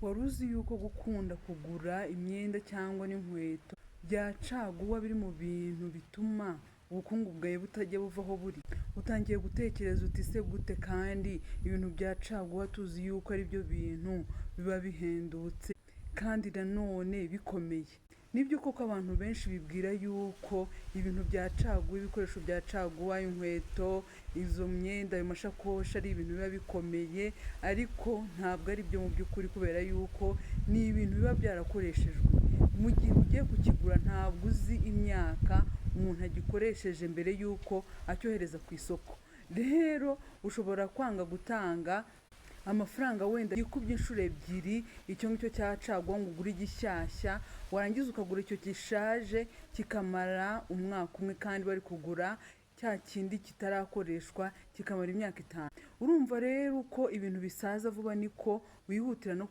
Wari uzi yuko gukunda kugura imyenda cyangwa n'inkweto bya caguwa biri mu bintu bituma ubukungu bwawe butajya buva aho buri? Utangiye gutekereza uti se gute kandi ibintu bya caguwa tuzi yuko ari byo bintu biba bihendutse kandi nanone bikomeye. Nibyo koko abantu benshi bibwira yuko ibintu bya caguwa, ibikoresho bya caguwa, inkweto, izo myenda, ayo mashakoshi ari ibintu biba bikomeye, ariko ntabwo ari byo mu by'ukuri, kubera yuko ni ibintu biba byarakoreshejwe. Mu gihe ugiye kukigura ntabwo uzi imyaka umuntu agikoresheje mbere yuko acyohereza ku isoko. Rero ushobora kwanga gutanga amafaranga wenda yikubye inshuro ebyiri icyo ngicyo cya caguwa ngo ugure igishyashya, warangiza ukagura icyo gishaje kikamara umwaka umwe, kandi bari kugura cya kindi kitarakoreshwa kikamara imyaka 5. Urumva rero uko ibintu bisaza vuba niko wihutira no